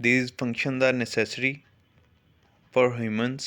these functions are necessary for humans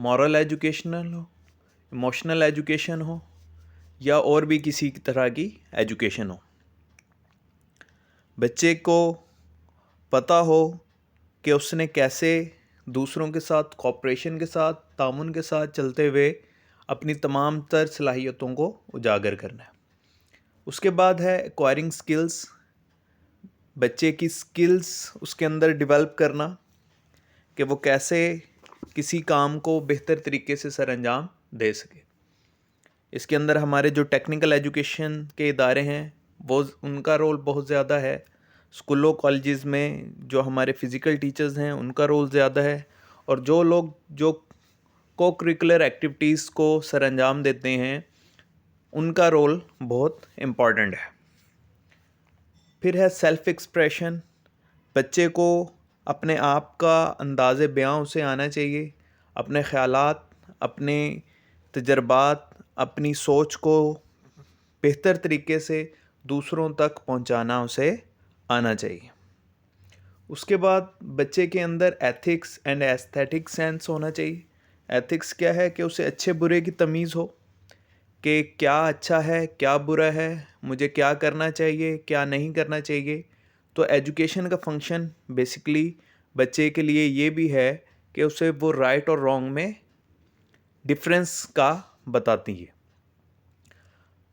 moral educational ہو، emotional education ہو، یا اور بھی کسی طرح کی ایجوکیشن ہو، بچے کو پتہ ہو کہ اس نے کیسے دوسروں کے ساتھ کوآپریشن کے ساتھ، تعاون کے ساتھ چلتے ہوئے اپنی تمام تر صلاحیتوں کو اجاگر کرنا ہے۔ اس کے بعد ہے ایکوائرنگ سکلز، بچے کی سکلز اس کے اندر ڈیولپ کرنا کہ وہ کیسے کسی کام کو بہتر طریقے سے سر انجام دے سکے۔ اس کے اندر ہمارے جو ٹیکنیکل ایجوکیشن کے ادارے ہیں وہ ان کا رول بہت زیادہ ہے، اسکولوں کالجز میں جو ہمارے فزیکل ٹیچرز ہیں ان کا رول زیادہ ہے، اور جو لوگ جو کو کریکولر ایکٹیویٹیز کو سر انجام دیتے ہیں ان کا رول بہت امپورٹنٹ ہے۔ پھر ہے سیلف ایکسپریشن، بچے کو اپنے آپ کا انداز بیاں اسے آنا چاہیے، اپنے خیالات، اپنے تجربات، اپنی سوچ کو بہتر طریقے سے دوسروں تک پہنچانا اسے آنا چاہیے۔ اس کے بعد بچے کے اندر ایتھکس اینڈ ایستھیٹک سینس ہونا چاہیے۔ ایتھکس کیا ہے کہ اسے اچھے برے کی تمیز ہو کہ کیا اچھا ہے، کیا برا ہے، مجھے کیا کرنا چاہیے، کیا نہیں کرنا چاہیے۔ تو ایجوکیشن کا فنکشن بیسیکلی بچے کے لیے یہ بھی ہے کہ اسے وہ رائٹ اور رانگ میں ڈفرینس کا بتاتی ہے۔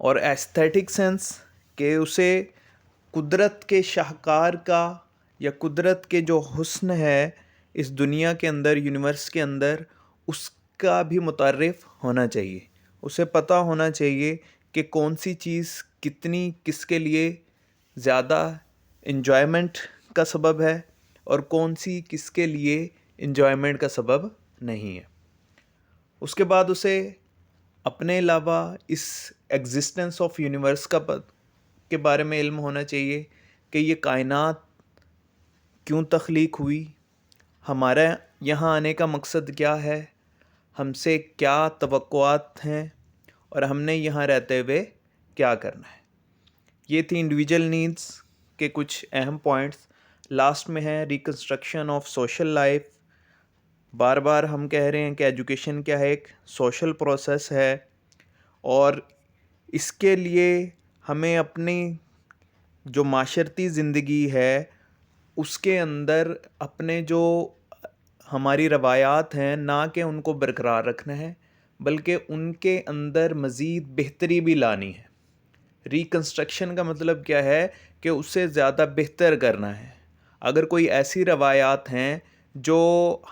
اور ایستھیٹک سینس کہ اسے قدرت کے شاہکار کا یا قدرت کے جو حسن ہے اس دنیا کے اندر، یونیورس کے اندر، اس کا بھی متعارف ہونا چاہیے۔ اسے پتہ ہونا چاہیے کہ کون سی چیز کتنی کس کے لیے زیادہ انجوائمنٹ کا سبب ہے اور کون سی کس کے لیے انجوائمنٹ کا سبب نہیں ہے۔ اس کے بعد اسے اپنے علاوہ اس ایگزسٹنس آف یونیورس کے بارے میں علم ہونا چاہیے کہ یہ کائنات کیوں تخلیق ہوئی، ہمارا یہاں آنے کا مقصد کیا ہے، ہم سے کیا توقعات ہیں، اور ہم نے یہاں رہتے ہوئے کیا کرنا ہے۔ یہ تھی انڈیویجول نیڈس کے کچھ اہم پوائنٹس۔ لاسٹ میں ہے ریکنسٹرکشن آف سوشل لائف۔ بار بار ہم کہہ رہے ہیں کہ ایجوکیشن کیا ہے، ایک سوشل پروسیس ہے، اور اس کے لیے ہمیں اپنی جو معاشرتی زندگی ہے اس کے اندر اپنے جو ہماری روایات ہیں نہ کہ ان کو برقرار رکھنا ہے بلکہ ان کے اندر مزید بہتری بھی لانی ہے۔ ریکنسٹرکشن کا مطلب کیا ہے کہ اسے زیادہ بہتر کرنا ہے۔ اگر کوئی ایسی روایات ہیں جو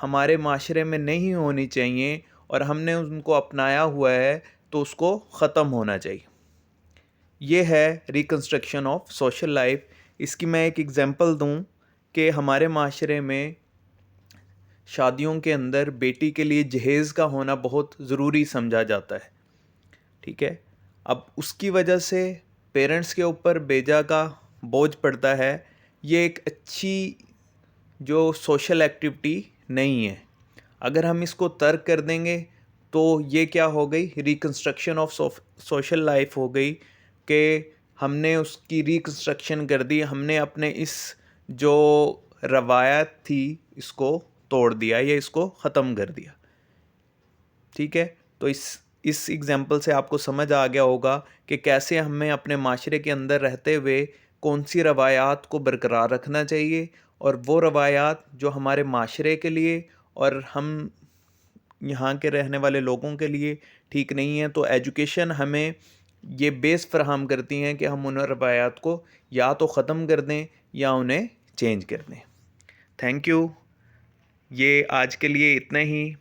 ہمارے معاشرے میں نہیں ہونی چاہیے اور ہم نے ان کو اپنایا ہوا ہے تو اس کو ختم ہونا چاہیے۔ یہ ہے ریکنسٹرکشن آف سوشل لائف۔ اس کی میں ایک ایگزامپل دوں کہ ہمارے معاشرے میں شادیوں کے اندر بیٹی کے لیے جہیز کا ہونا بہت ضروری سمجھا جاتا ہے، ٹھیک ہے۔ اب اس کی وجہ سے پیرنٹس کے اوپر بیجا کا بوجھ پڑتا ہے۔ یہ ایک اچھی جو سوشل ایکٹیویٹی نہیں ہے۔ اگر ہم اس کو ترک کر دیں گے تو یہ کیا ہو گئی، ریکنسٹرکشن آف سوشل لائف ہو گئی کہ ہم نے اس کی ریکنسٹرکشن کر دی، ہم نے اپنے اس جو روایت تھی اس کو توڑ دیا یا اس کو ختم کر دیا، ٹھیک ہے۔ تو اس ایگزامپل سے آپ کو سمجھ آ گیا ہوگا کہ کیسے ہمیں اپنے معاشرے کے اندر رہتے ہوئے کون سی روایات کو برقرار رکھنا چاہیے، اور وہ روایات جو ہمارے معاشرے کے لیے اور ہم یہاں کے رہنے والے لوگوں کے لیے ٹھیک نہیں ہیں۔ تو ایجوکیشن ہمیں یہ بیس فراہم کرتی ہیں کہ ہم ان روایات کو یا تو ختم کر دیں یا انہیں چینج کر دیں۔ Thank you. یہ آج کے لیے اتنا ہی۔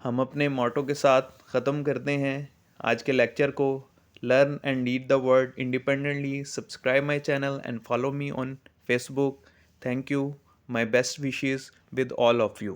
ہم اپنے موٹو کے ساتھ ختم کرتے ہیں آج کے لیکچر کو۔ Learn and lead the world independently. Subscribe my channel and follow me on Facebook. Thank you. My best wishes with all of you.